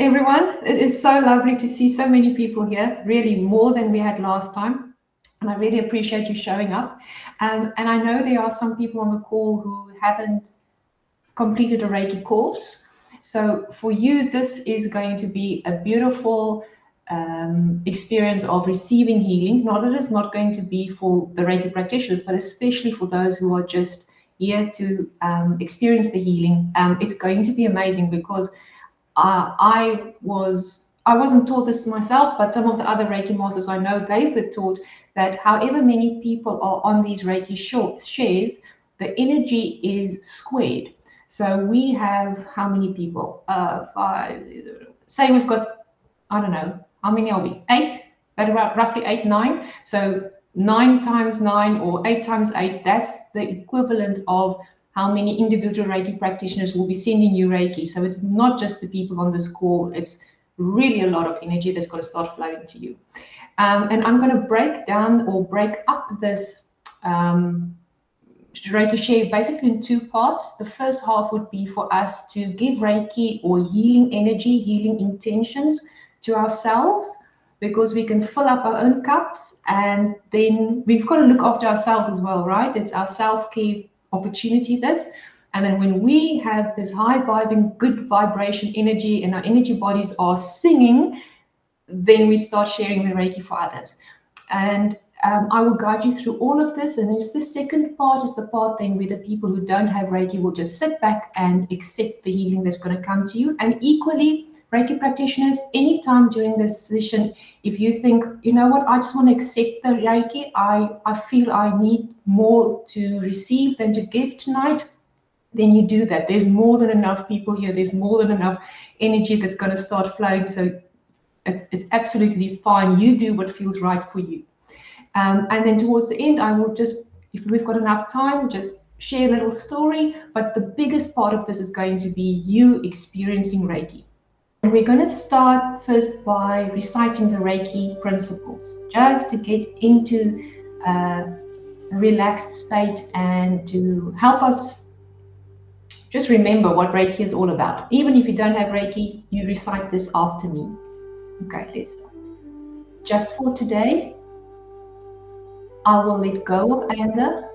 everyone. It is so lovely to see so many people here, really more than we had last time. And I really appreciate you showing up. And I know there are some people on the call who haven't completed a Reiki course. So for you, this is going to be a beautiful experience of receiving healing. Not that it's not going to be for the Reiki practitioners, but especially for those who are just here to experience the healing. It's going to be amazing because I wasn't taught this myself, but some of the other Reiki masters I know, they were taught that however many people are on these Reiki shares, the energy is squared. So we have how many people? Five. Say we've got, I don't know, how many are we? 8, at about roughly 8, 9. So 9 times 9 or 8 times 8, that's the equivalent of how many individual Reiki practitioners will be sending you Reiki. So it's not just the people on this call, it's really a lot of energy that's got to start flowing to you. And I'm going to break down or break up this Reiki share basically in 2 parts. The first half would be for us to give Reiki or healing energy, healing intentions to ourselves, because we can fill up our own cups, and then we've got to look after ourselves as well, right? It's our self-care opportunity, this. And then when we have this high vibing, good vibration energy and our energy bodies are singing, then we start sharing the Reiki for others. And I will guide you through all of this. And then the second part is the part then where the people who don't have Reiki will just sit back and accept the healing that's going to come to you. And equally, Reiki practitioners, anytime during this session, if you think, you know what, I just want to accept the Reiki, I feel I need more to receive than to give tonight, then you do that. There's more than enough people here. There's more than enough energy that's going to start flowing. So it's absolutely fine. You do what feels right for you. And then towards the end, I will just, if we've got enough time, just share a little story. But the biggest part of this is going to be you experiencing Reiki. And we're going to start first by reciting the Reiki principles, just to get into a relaxed state and to help us just remember what Reiki is all about. Even if you don't have Reiki, you recite this after me. Okay, let's start. Just for today, I will let go of anger.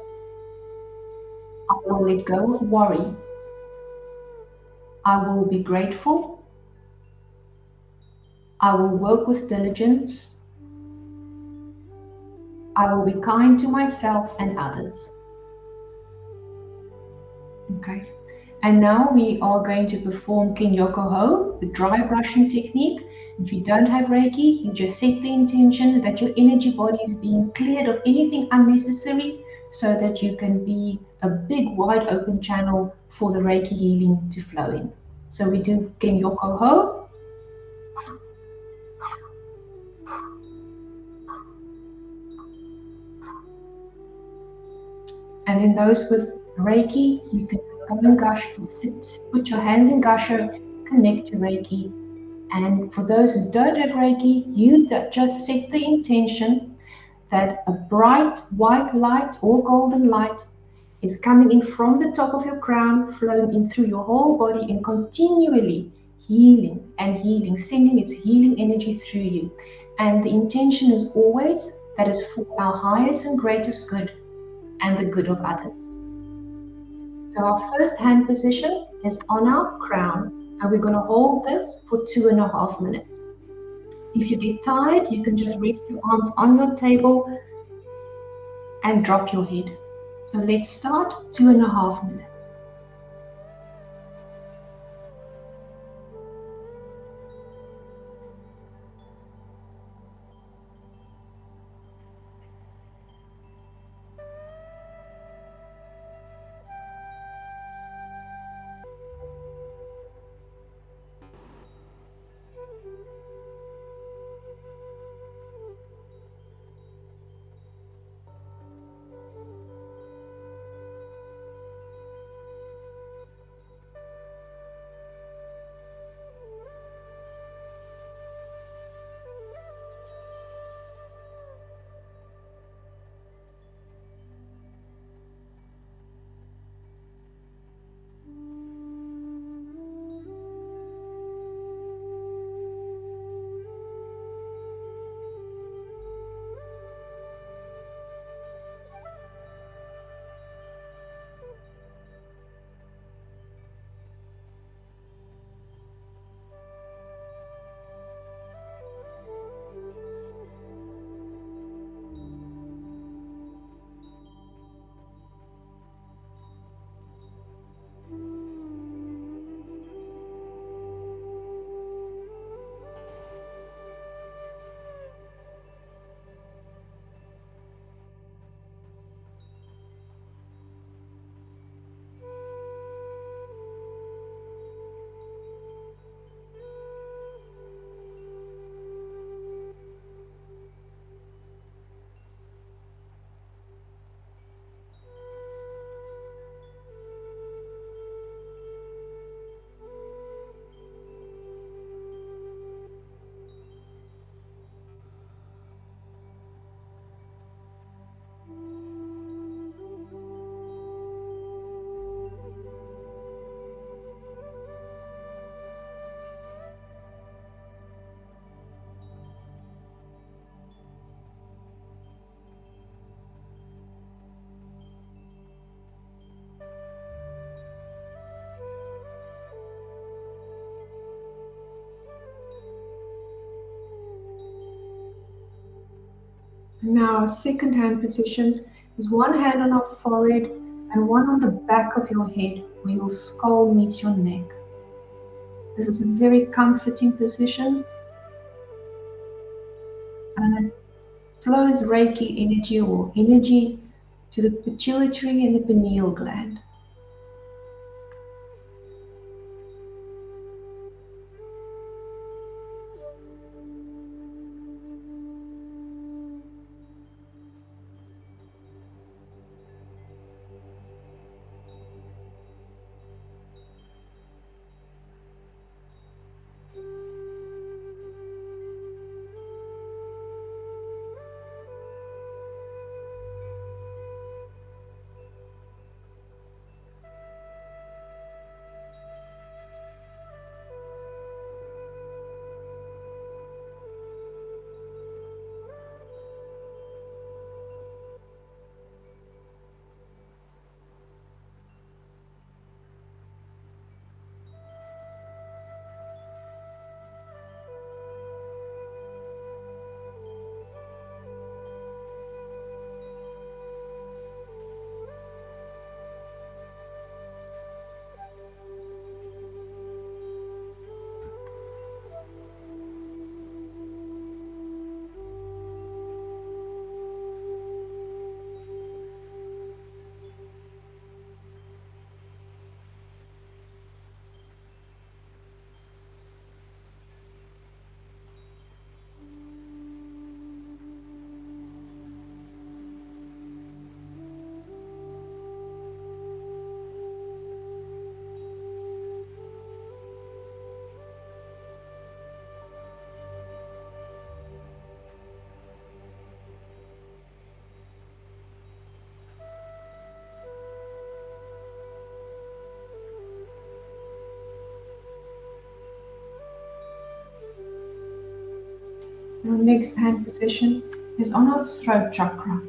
I will let go of worry. I will be grateful. I will work with diligence. I will be kind to myself and others. Okay. And now we are going to perform Kin Yoko Ho, the dry brushing technique. If you don't have Reiki, you just set the intention that your energy body is being cleared of anything unnecessary so that you can be a big, wide open channel for the Reiki healing to flow in. So we do Kin Yoko Ho. And in those with Reiki, you can go in Gasha, put your hands in Gasha, connect to Reiki. And for those who don't have Reiki, you just set the intention that a bright white light or golden light is coming in from the top of your crown, flowing in through your whole body and continually healing and healing, sending its healing energy through you. And the intention is always that it's for our highest and greatest good and the good of others. So our first hand position is on our crown, and we're going to hold this for 2.5 minutes. If you get tired, you can just rest your arms on your table and drop your head. So let's start 2.5 minutes. Now, our second hand position is one hand on our forehead and one on the back of your head where your skull meets your neck. This is a very comforting position and it flows Reiki energy or energy to the pituitary and the pineal gland. Our next hand position is on our throat chakra.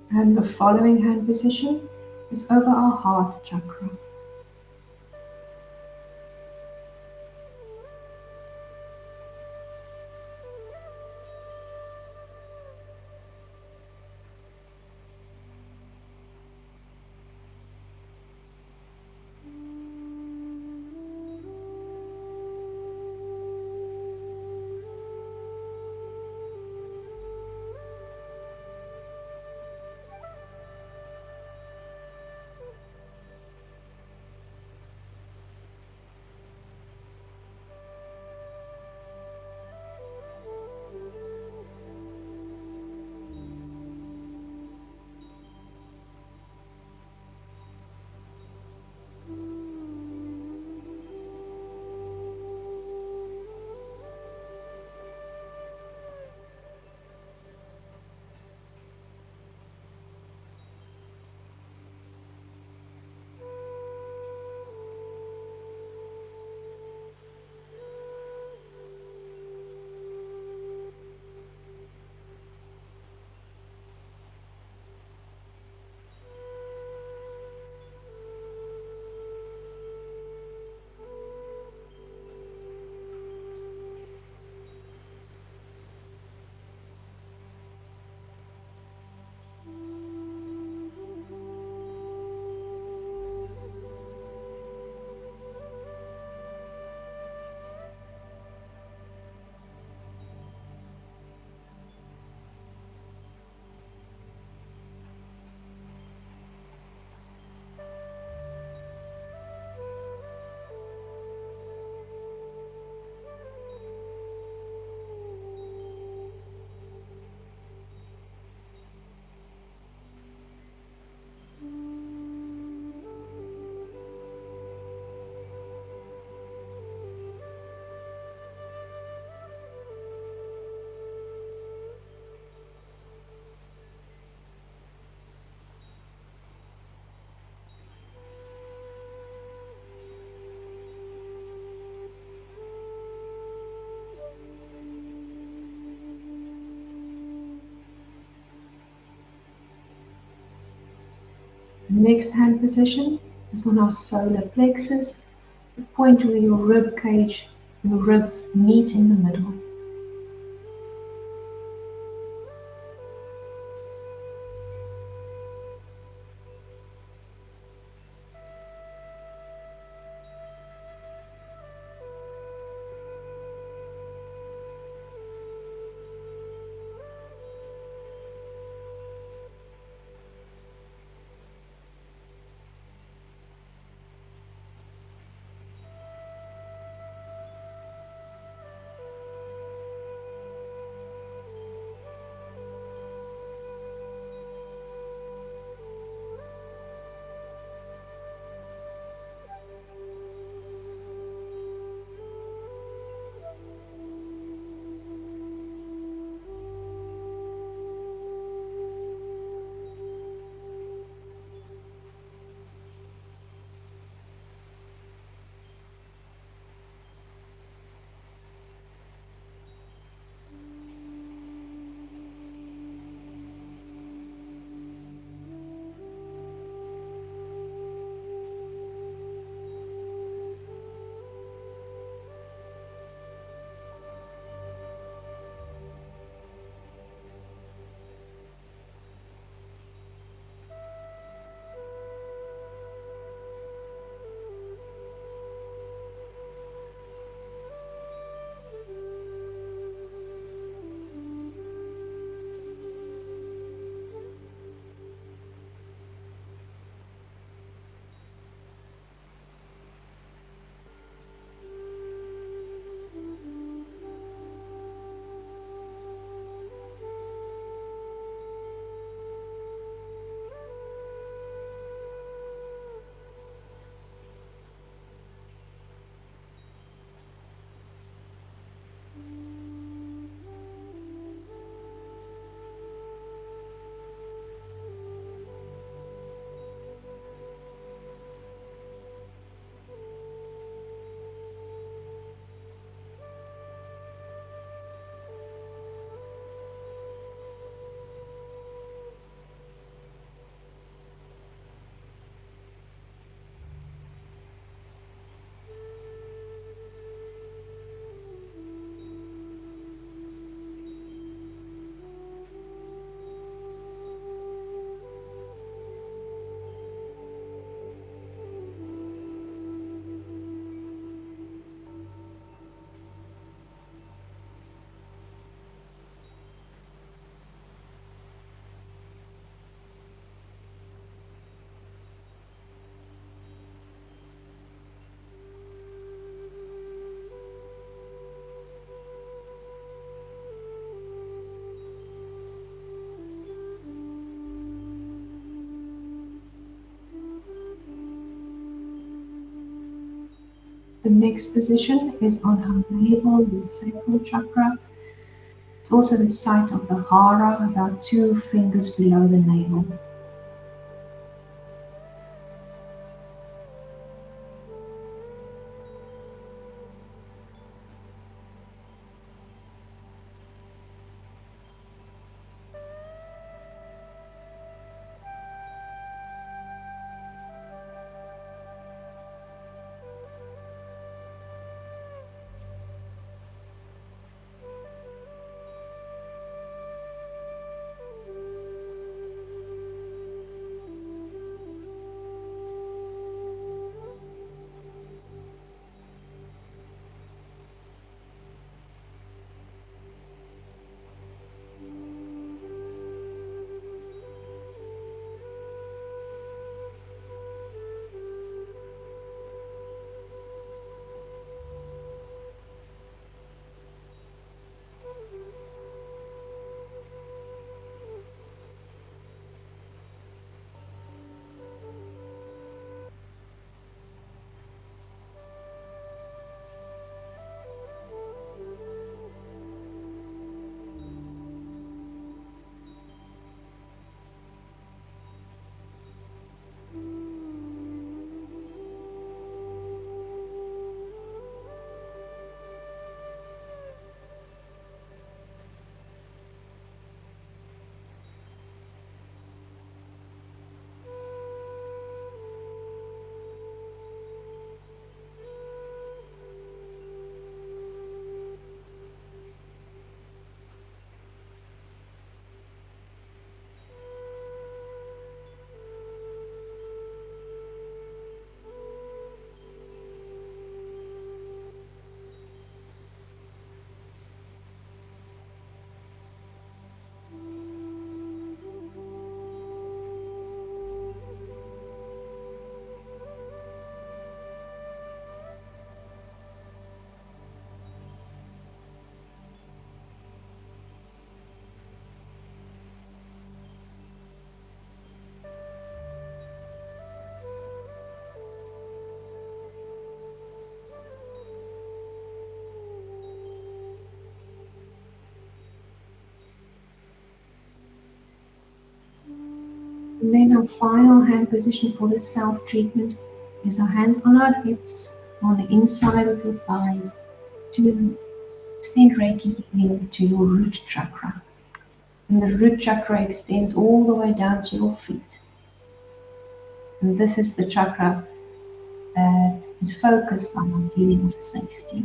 And the following hand position is over our heart chakra. Next hand position is on our solar plexus, the point where your rib cage, your ribs meet in the middle. The next position is on her navel, the sacral chakra. It's also the site of the hara, about 2 fingers below the navel. And then our final hand position for this self-treatment is our hands on our hips, on the inside of your thighs, to send Reiki healing to your root chakra. And the root chakra extends all the way down to your feet. And this is the chakra that is focused on our feeling of safety.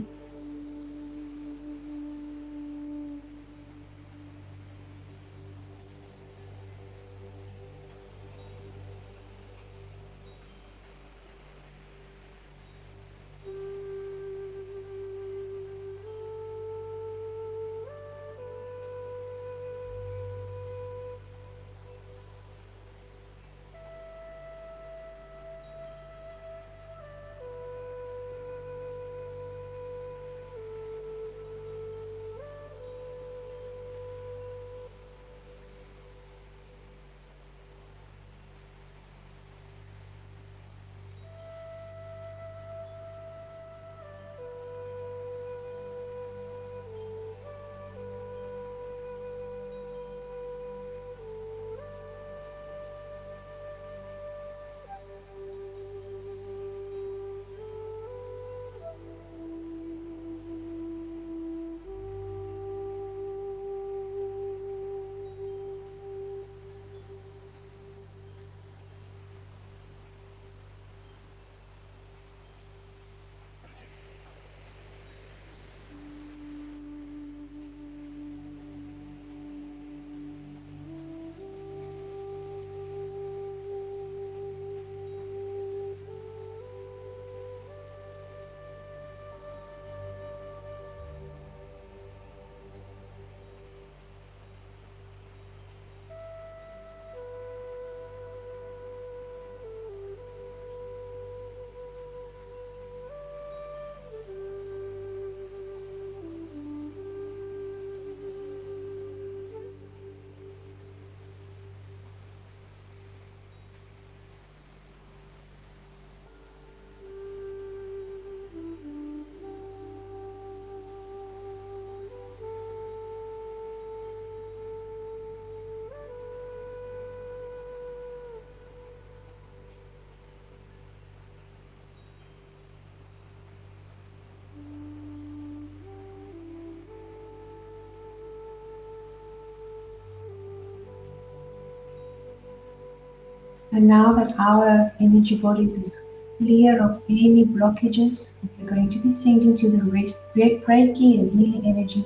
And now that our energy bodies is clear of any blockages, we're going to be sending to the rest, Reiki and healing energy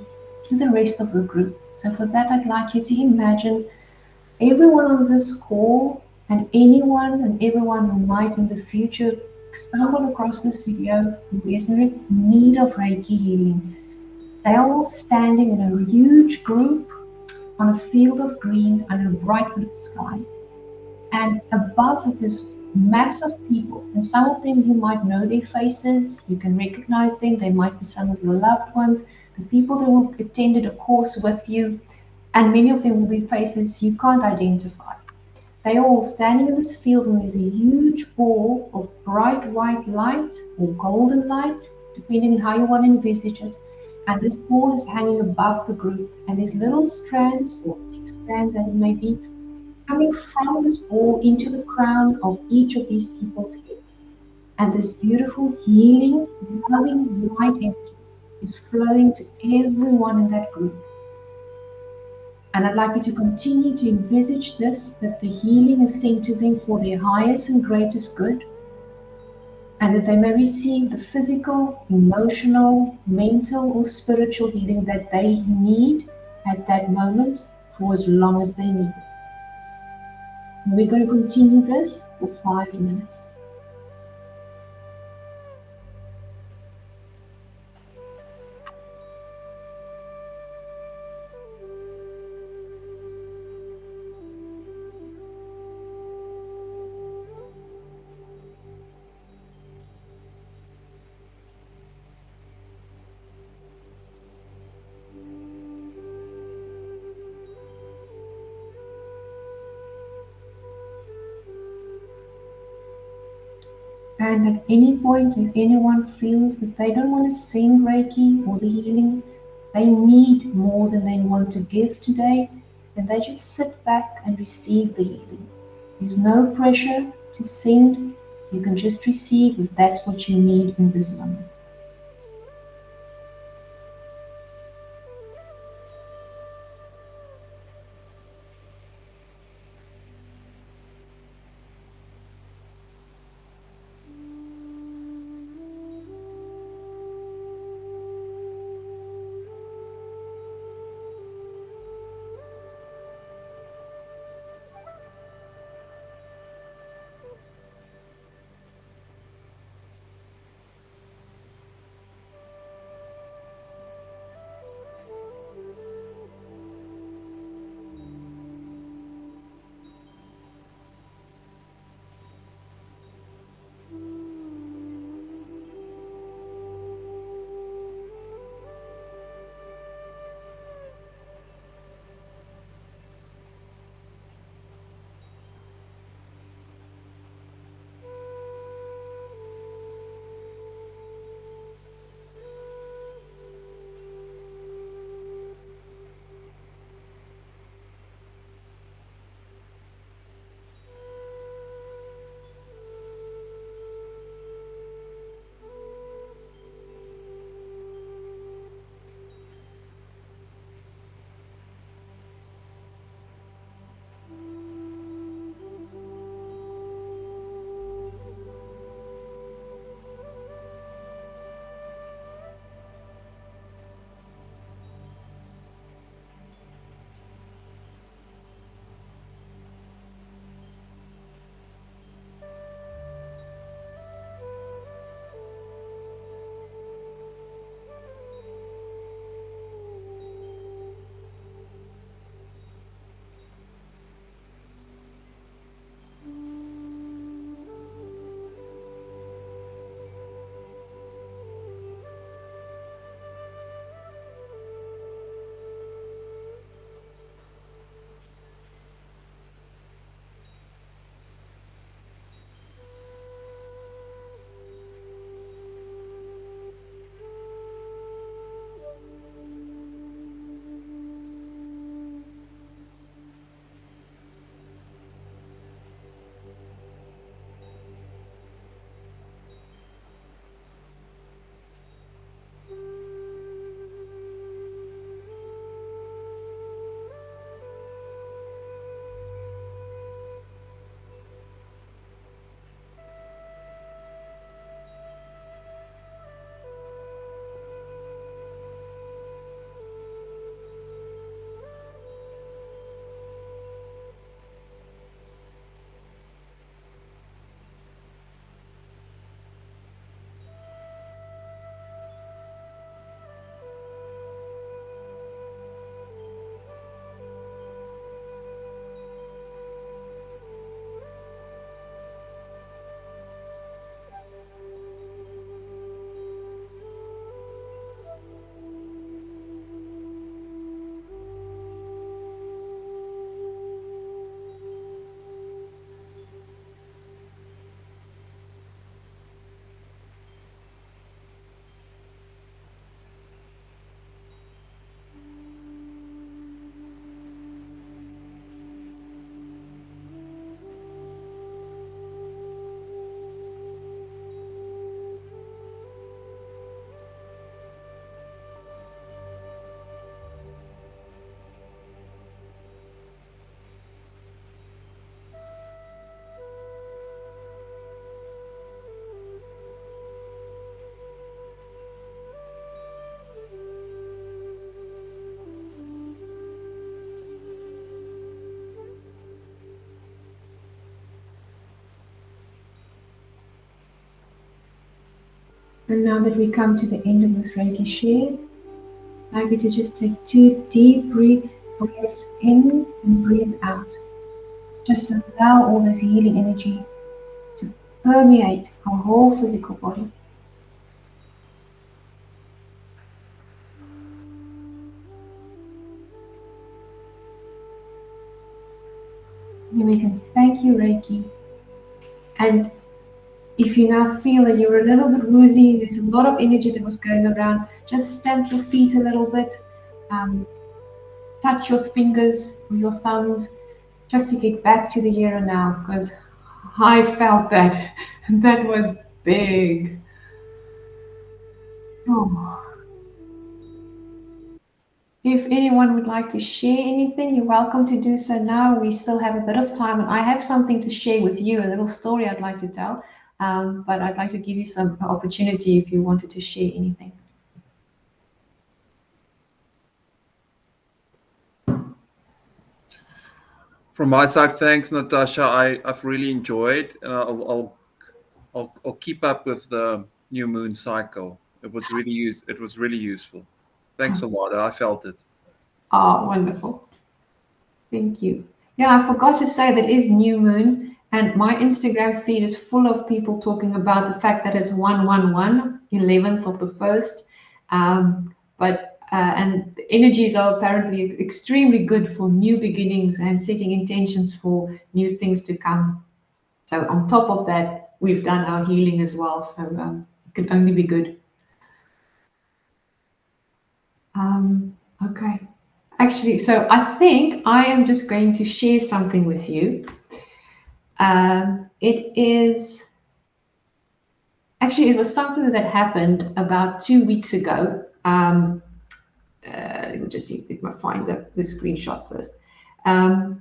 to the rest of the group. So for that, I'd like you to imagine everyone on this call and anyone and everyone who might in the future stumble across this video who is in need of Reiki healing. They are all standing in a huge group on a field of green under a bright blue sky. And above it is mats of people. And some of them you might know their faces, you can recognize them, they might be some of your loved ones, the people that will attended a course with you, and many of them will be faces you can't identify. They are all standing in this field, and there's a huge ball of bright white light or golden light, depending on how you want to envisage it. And this ball is hanging above the group, and there's little strands or thick strands, as it may be, coming from this ball into the crown of each of these people's heads. And this beautiful, healing, loving light energy is flowing to everyone in that group. And I'd like you to continue to envisage this, that the healing is sent to them for their highest and greatest good, and that they may receive the physical, emotional, mental, or spiritual healing that they need at that moment for as long as they need it. And we're going to continue this for 5 minutes. And at any point, if anyone feels that they don't want to send Reiki or the healing, they need more than they want to give today, then they just sit back and receive the healing. There's no pressure to send. You can just receive if that's what you need in this moment. And now that we come to the end of this Reiki share, I'd like you to just take 2 deep breaths in and breathe out. Just allow all this healing energy to permeate our whole physical body. And we can thank you, Reiki. And if you now feel that you're a little bit woozy, there's a lot of energy that was going around, just stamp your feet a little bit, touch your fingers or your thumbs, just to get back to the here and now, because I felt that. That was big. Oh. If anyone would like to share anything, you're welcome to do so now. We still have a bit of time, and I have something to share with you, a little story I'd like to tell. But I'd like to give you some opportunity if you wanted to share anything. From my side, thanks, Natasha. I've really enjoyed, and I'll keep up with the new moon cycle. It was really useful. Thanks a lot. I felt it. Oh, wonderful. Thank you. Yeah, I forgot to say that it is new moon, and my Instagram feed is full of people talking about the fact that it's 111, 11th of the first. And the energies are apparently extremely good for new beginnings and setting intentions for new things to come. So on top of that, we've done our healing as well. So it can only be good. Okay. Actually, so I think I am just going to share something with you. It is actually, it was something that happened about 2 weeks ago. Let me just see if I find the screenshot first. And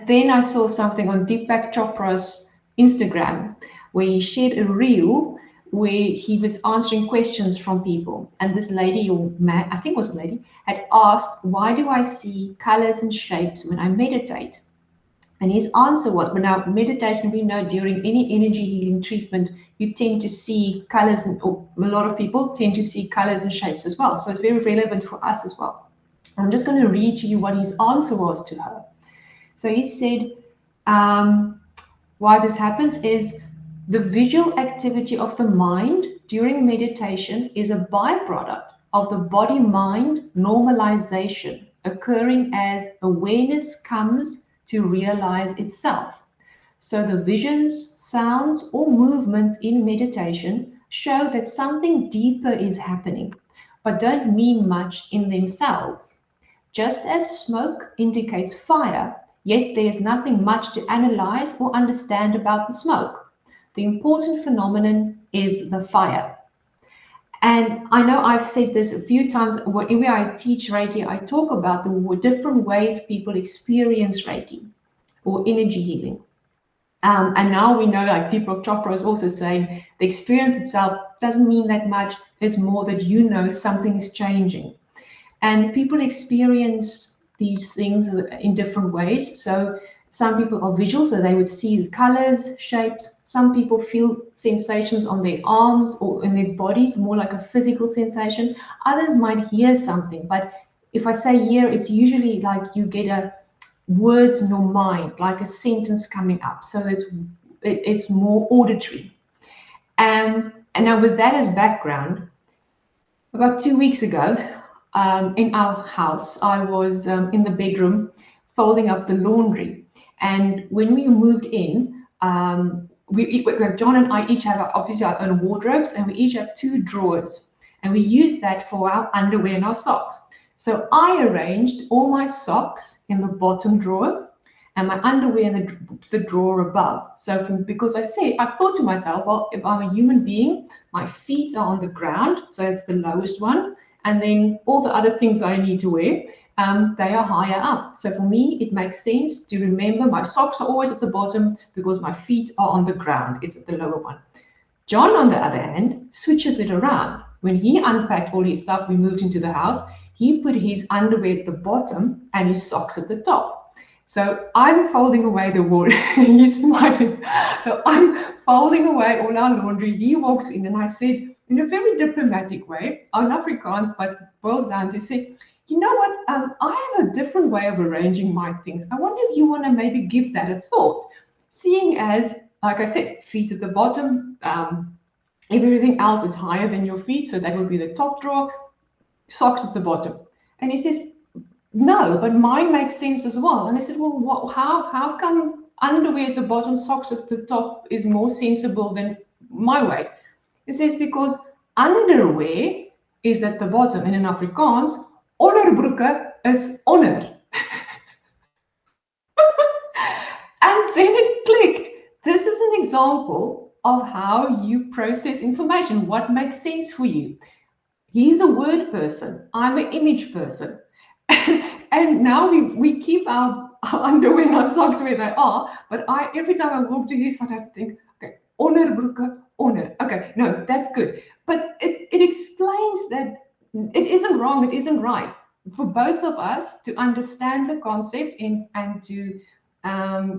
then I saw something on Deepak Chopra's Instagram where he shared a reel where he was answering questions from people. And this lady, or man, I think it was a lady, had asked, why do I see colors and shapes when I meditate? And his answer was, but now meditation, we know during any energy healing treatment, you tend to see colors, or a lot of people tend to see colors and shapes as well. So it's very relevant for us as well. I'm just going to read to you what his answer was to her. So he said, why this happens is the visual activity of the mind during meditation is a byproduct of the body-mind normalization occurring as awareness comes to realize itself. So the visions, sounds, or movements in meditation show that something deeper is happening, but don't mean much in themselves. Just as smoke indicates fire, yet there's nothing much to analyze or understand about the smoke. The important phenomenon is the fire. And I know I've said this a few times. Whenever I teach Reiki, I talk about the different ways people experience Reiki or energy healing. And now we know, like Deepak Chopra is also saying, the experience itself doesn't mean that much. It's more that you know something is changing. And people experience these things in different ways. So some people are visual, so they would see the colors, shapes. Some people feel sensations on their arms or in their bodies, more like a physical sensation. Others might hear something, but if I say hear, it's usually like you get a words in your mind, like a sentence coming up. So it's more auditory. And now with that as background, about 2 weeks ago, in our house, I was in the bedroom folding up the laundry. And when we moved in, John and I each have obviously our own wardrobes, and we each have 2 drawers. And we use that for our underwear and our socks. So I arranged all my socks in the bottom drawer and my underwear in the drawer above. So because I thought to myself, well, if I'm a human being, my feet are on the ground, so it's the lowest one. And then all the other things I need to wear, they are higher up. So for me, it makes sense to remember my socks are always at the bottom because my feet are on the ground. It's at the lower one. John, on the other hand, switches it around. When he unpacked all his stuff, we moved into the house, he put his underwear at the bottom and his socks at the top. So I'm folding away the water. He's smiling. So I'm folding away all our laundry. He walks in and I said, in a very diplomatic way, on Afrikaans, but boils down to say, you know what, I have a different way of arranging my things. I wonder if you want to maybe give that a thought. Seeing as, like I said, feet at the bottom, everything else is higher than your feet, so that would be the top drawer, socks at the bottom. And he says, no, but mine makes sense as well. And I said, well, how come underwear at the bottom, socks at the top is more sensible than my way? He says, because underwear is at the bottom, and in Afrikaans, onderbroeke is onder. And then it clicked. This is an example of how you process information, what makes sense for you. He's a word person, I'm an image person. And now we keep our underwear and our socks where they are, but every time I walk to his side, I have to think, okay, onderbroeke, onder. Okay, no, that's good. But it explains that it isn't wrong, it isn't right. For both of us to understand the concept and to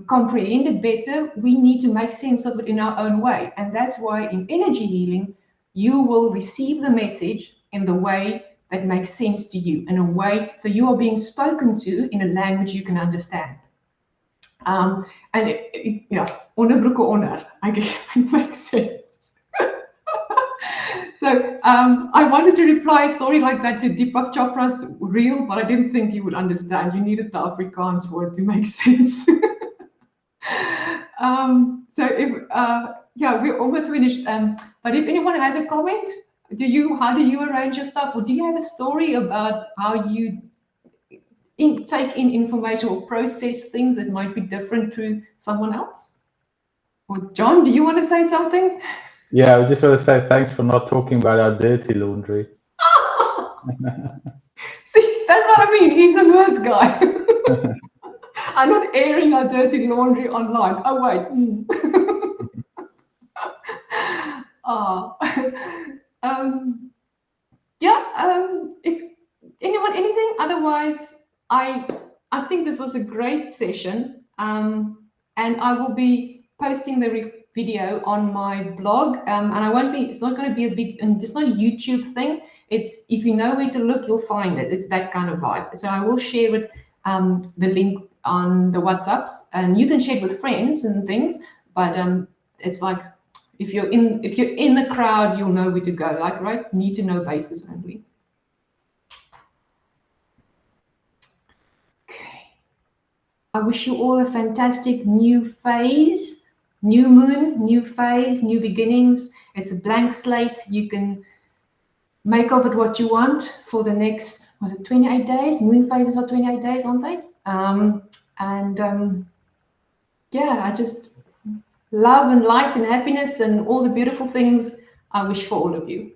comprehend it better, we need to make sense of it in our own way. And that's why in energy healing, you will receive the message in the way that makes sense to you, in a way, so you are being spoken to in a language you can understand. And onderbroeke onder, I guess it makes sense. So I wanted to reply a story like that to Deepak Chopra's reel, but I didn't think he would understand. You needed the Afrikaans for it to make sense. We're almost finished. But if anyone has a comment, how do you arrange your stuff, or do you have a story about how you take in information or process things that might be different to someone else? Or John, do you want to say something? Yeah, I just want to say thanks for not talking about our dirty laundry. See, that's what I mean. He's the words guy. I'm not airing our dirty laundry online. Oh, wait. If anyone, anything, otherwise, I think this was a great session. And I will be posting the video on my blog. And it's not going to be a big, and it's not a YouTube thing. It's, if you know where to look, you'll find it. It's that kind of vibe. So I will share it, the link on the WhatsApps, and you can share it with friends and things. But it's like, if you're in the crowd, you'll know where to go. Like, right? Need to know basis only. Okay. I wish you all a fantastic new phase, new moon, new phase, new beginnings. It's a blank slate. You can make of it what you want for the next, 28 days? Moon phases are 28 days, aren't they? I just love and light and happiness and all the beautiful things I wish for all of you.